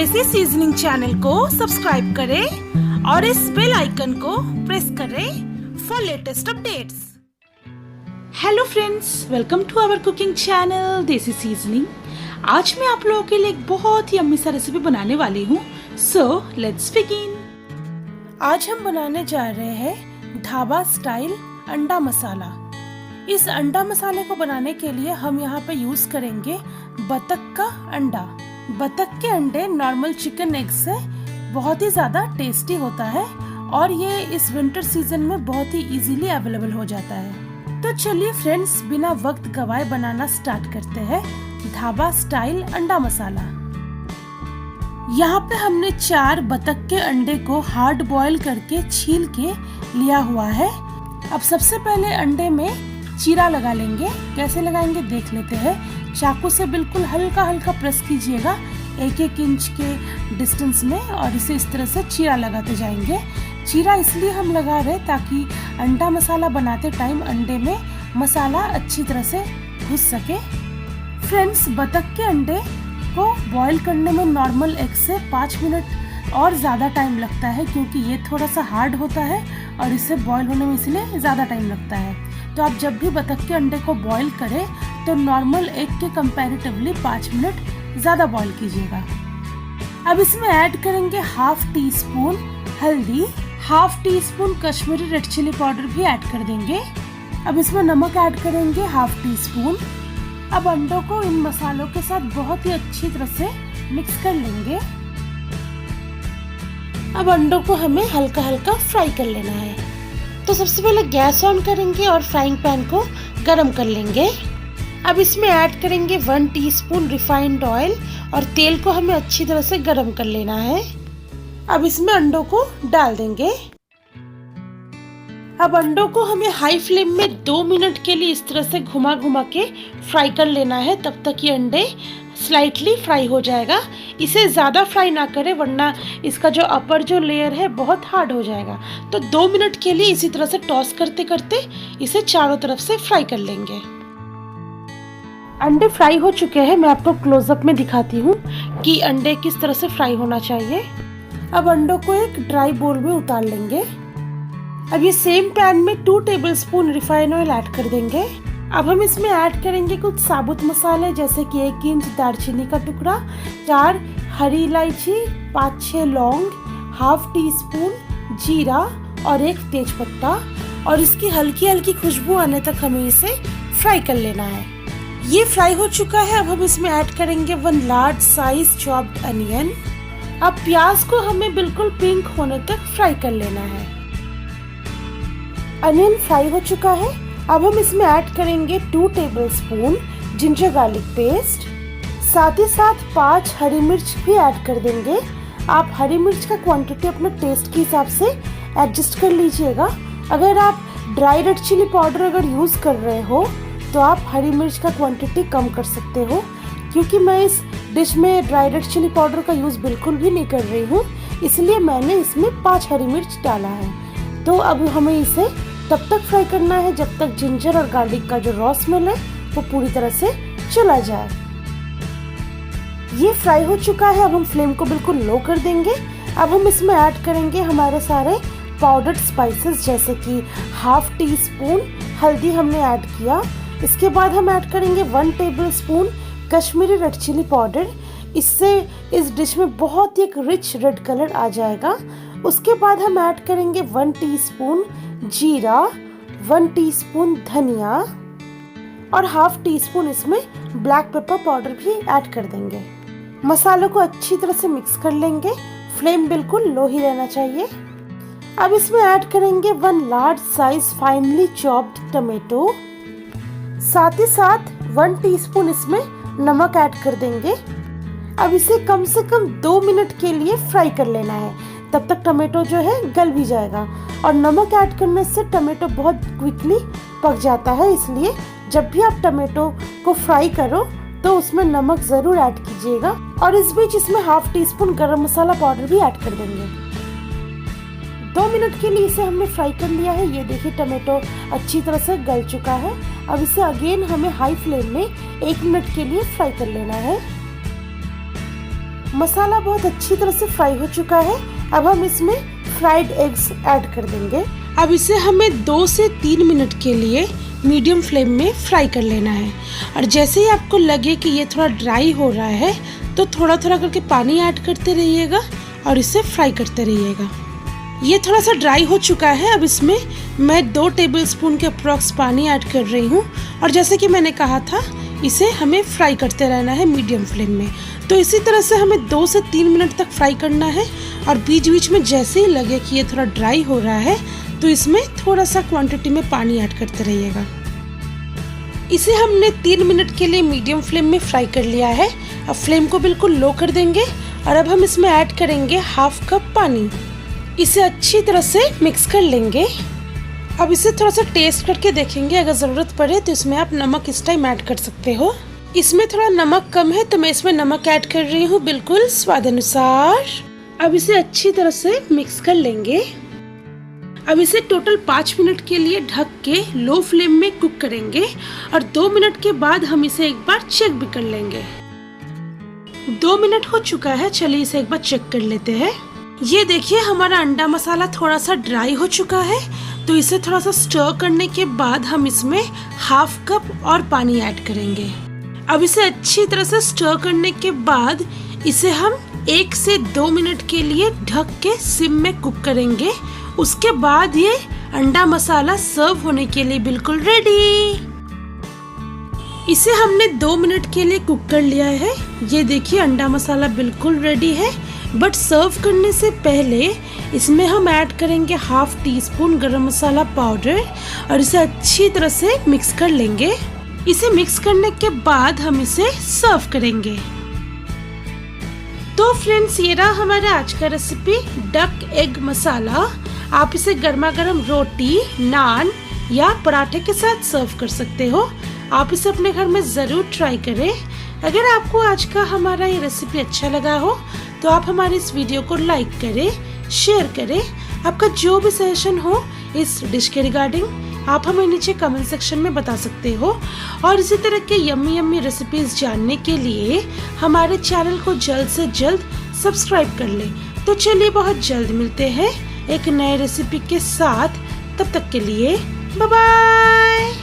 देसी seasoning channel को subscribe करें और इस बेल आइकन को प्रेस करें for latest updates. Hello friends, welcome to our cooking channel desi seasoning. आज मैं आप लोगों के लिए एक बहुत ही यम्मी सा रेसिपी बनाने वाली हूँ। So let's begin. आज हम बनाने जा रहे हैं ढाबा स्टाइल अंडा मसाला। इस अंडा मसाले को बनाने के लिए हम यहाँ पे यूज करेंगे बतख का अंडा। बतख के अंडे नॉर्मल चिकन एग से बहुत ही ज़्यादा टेस्टी होता है और ये इस विंटर सीजन में बहुत ही इजीली अवेलेबल हो जाता है। तो चलिए फ्रेंड्स, बिना वक्त गवाए बनाना स्टार्ट करते हैं ढाबा स्टाइल अंडा मसाला। यहाँ पे हमने 4 बतख के अंडे को हार्ड बॉईल करके छील के लिया हुआ है। अब सबसे पहले अंडे में चीरा लगा लेंगे। कैसे लगाएंगे देख लेते हैं। चाकू से बिल्कुल हल्का हल्का प्रेस कीजिएगा 1-1 इंच के डिस्टेंस में और इसे इस तरह से चीरा लगाते जाएंगे। चीरा इसलिए हम लगा रहे ताकि अंडा मसाला बनाते टाइम अंडे में मसाला अच्छी तरह से घुस सके। फ्रेंड्स, बतख के अंडे को बॉईल करने में नॉर्मल एग से 5 मिनट और ज़्यादा टाइम लगता है, क्योंकि ये थोड़ा सा हार्ड होता है और इसे बॉईल होने में इसलिए ज़्यादा टाइम लगता है। तो आप जब भी बतख के अंडे को बॉईल करें तो नॉर्मल एग के कंपैरेटिवली 5 मिनट ज़्यादा बॉईल कीजिएगा। अब इसमें ऐड करेंगे 1/2 टीस्पून हल्दी, 1/2 teaspoon Kashmiri red chilli powder भी ऐड कर देंगे। अब इसमें नमक ऐड करेंगे 1/2 टीस्पून। अब अंडों को इन मसालों के साथ बहुत ही अच्छी तरह से मिक्स कर लेंगे। अब अंडों को हमें हल्का हल्का फ्राई कर लेना है। तो सबसे पहले गैस ऑन करेंगे और फ्राइंग पैन को गरम कर लेंगे। अब इसमें ऐड करेंगे 1 टीस्पून रिफाइंड ऑयल और तेल को हमें अच्छी तरह से गरम कर लेना है। अब इसमें अंडों को डाल देंगे। अब अंडों को हमें हाई फ्लेम में 2 मिनट के लिए इस तरह से घुमा घुमा के फ्राई कर लेना है। तब तक ये अंडे स्लाइटली फ्राई हो जाएगा। इसे ज़्यादा फ्राई ना करें वरना इसका जो अपर जो लेयर है बहुत हार्ड हो जाएगा। तो 2 मिनट के लिए इसी तरह से टॉस करते करते इसे चारों तरफ से फ्राई कर लेंगे। अंडे फ्राई हो चुके हैं। मैं आपको क्लोजअप में दिखाती हूँ कि अंडे किस तरह से फ्राई होना चाहिए। अब अंडों को एक ड्राई बोल में उतार लेंगे। अब ये सेम पैन में 2 टेबलस्पून रिफाइंड ऑयल ऐड कर देंगे। अब हम इसमें ऐड करेंगे कुछ साबुत मसाले, जैसे कि 1 इंच दालचीनी का टुकड़ा, 4 हरी इलायची, 5-6 लौंग, 1/2 टीस्पून जीरा और 1 तेज पत्ता। और इसकी हल्की हल्की खुशबू आने तक हमें इसे फ्राई कर लेना है। ये फ्राई हो चुका है। अब हम इसमें ऐड करेंगे 1 लार्ज साइज चॉप्ड अनियन। अब प्याज को हमें बिल्कुल पिंक होने तक फ्राई कर लेना है। अनियन फ्राई हो चुका है। अब हम इसमें ऐड करेंगे 2 टेबलस्पून जिंजर गार्लिक पेस्ट। साथ ही साथ 5 हरी मिर्च भी ऐड कर देंगे। आप हरी मिर्च का क्वांटिटी अपने टेस्ट के हिसाब से एडजस्ट कर लीजिएगा। अगर आप ड्राई रेड चिली पाउडर अगर यूज कर रहे हो तो आप हरी मिर्च का क्वांटिटी कम कर सकते हो, क्योंकि मैं इस डिश में ड्राई रेड चिली पाउडर का यूज बिल्कुल भी नहीं कर रही हूँ, इसलिए मैंने इसमें 5 हरी मिर्च डाला है। तो अब हमें इसे तब तक फ्राई करना है जब तक जिंजर और गार्लिक का जो रॉ स्मेल है वो पूरी तरह से चला जाए। ये फ्राई हो चुका है। अब हम फ्लेम को बिल्कुल लो कर देंगे। अब हम इसमें ऐड करेंगे हमारे सारे पाउडर्ड स्पाइसेस, जैसे कि 1/2 टीस्पून हल्दी हमने ऐड किया। इसके बाद हम ऐड करेंगे 1 tablespoon Kashmiri red chilli powder. इससे इस डिश में बहुत ही एक रिच रेड कलर आ जाएगा। उसके बाद हम ऐड करेंगे 1 टीस्पून जीरा, 1 टीस्पून धनिया और 1/2 टीस्पून इसमें ब्लैक पेपर पाउडर भी ऐड कर देंगे। मसालों को अच्छी तरह से मिक्स कर लेंगे। फ्लेम बिल्कुल लो ही रहना चाहिए। अब इसमें ऐड करेंगे 1 large size finally chopped tomato. साथ ही साथ 1 टीस्पून इसमें नमक ऐड कर देंगे। अब इसे कम से कम 2 मिनट के लिए फ्राई कर लेना है। तब तक टमेटो जो है गल भी जाएगा और नमक ऐड करने से टमेटो बहुत क्विकली पक जाता है, इसलिए जब भी आप टमेटो को फ्राई करो तो उसमें नमक जरूर ऐड कीजिएगा। और इस बीच इसमें 1/2 टीस्पून गरम मसाला पाउडर भी ऐड कर देंगे। 2 मिनट के लिए इसे हमने फ्राई कर लिया है। ये देखिए टमेटो अच्छी तरह से गल चुका है। अब इसे अगेन हमें हाई फ्लेम में 1 मिनट के लिए फ्राई कर लेना है। मसाला बहुत अच्छी तरह से फ्राई हो चुका है। अब हम इसमें फ्राइड एग्स ऐड कर देंगे। अब इसे हमें 2 से 3 मिनट के लिए मीडियम फ्लेम में फ्राई कर लेना है। और जैसे ही आपको लगे कि ये थोड़ा ड्राई हो रहा है तो थोड़ा थोड़ा करके पानी ऐड करते रहिएगा और इसे फ्राई करते रहिएगा। ये थोड़ा सा ड्राई हो चुका है। अब इसमें मैं 2 टेबलस्पून के अप्रॉक्स पानी ऐड कर रही हूँ। और जैसे कि मैंने कहा था, इसे हमें फ्राई करते रहना है मीडियम फ्लेम में। तो इसी तरह से हमें 2 से 3 मिनट तक फ्राई करना है। और बीच बीच में जैसे ही लगे कि ये थोड़ा ड्राई हो रहा है तो इसमें थोड़ा सा क्वांटिटी में पानी ऐड करते रहिएगा। इसे हमने 3 मिनट के लिए मीडियम फ्लेम में फ्राई कर लिया है। अब फ्लेम को बिल्कुल लो कर देंगे और अब हम इसमें ऐड करेंगे 1/2 कप पानी। इसे अच्छी तरह से मिक्स कर लेंगे। अब इसे थोड़ा सा टेस्ट करके देखेंगे, अगर ज़रूरत पड़े तो इसमें आप नमक इस टाइम ऐड कर सकते हो। इसमें थोड़ा नमक कम है तो मैं इसमें नमक ऐड कर रही हूँ, बिल्कुल स्वाद अनुसार। अब इसे अच्छी तरह से मिक्स कर लेंगे। अब इसे टोटल 5 मिनट के लिए ढक के लो फ्लेम में कुक करेंगे और 2 मिनट के बाद हम इसे एक बार चेक भी कर लेंगे। 2 मिनट हो चुका है, चलिए इसे एक बार चेक कर लेते हैं। ये देखिए हमारा अंडा मसाला थोड़ा सा ड्राई हो चुका है। तो इसे थोड़ा सा स्टर करने के बाद हम इसमें 1/2 कप और पानी ऐड करेंगे। अब इसे अच्छी तरह से स्टर करने के बाद इसे हम 1 से 2 मिनट के लिए ढक के सिम में कुक करेंगे। उसके बाद ये अंडा मसाला सर्व होने के लिए बिल्कुल रेडी। इसे हमने 2 मिनट के लिए कुक कर लिया है। ये देखिए अंडा मसाला बिल्कुल रेडी है। बट सर्व करने से पहले इसमें हम ऐड करेंगे 1/2 टीस्पून गरम मसाला पाउडर और इसे अच्छी तरह से मिक्स कर लेंगे। इसे मिक्स करने के बाद हम इसे सर्व करेंगे। तो फ्रेंड्स, ये रहा हमारा आज का रेसिपी डक एग मसाला। आप इसे गर्मा गर्म रोटी, नान या पराठे के साथ सर्व कर सकते हो। आप इसे अपने घर में ज़रूर ट्राई करें। अगर आपको आज का हमारा ये रेसिपी अच्छा लगा हो तो आप हमारे इस वीडियो को लाइक करें, शेयर करें। आपका जो भी सजेशन हो इस डिश के रिगार्डिंग आप हमें नीचे कमेंट सेक्शन में बता सकते हो। और इसी तरह के यम्मी यम्मी रेसिपीज जानने के लिए हमारे चैनल को जल्द से जल्द सब्सक्राइब कर लें। तो चलिए बहुत जल्द मिलते हैं एक नए रेसिपी के साथ। तब तक के लिए बाय बाय।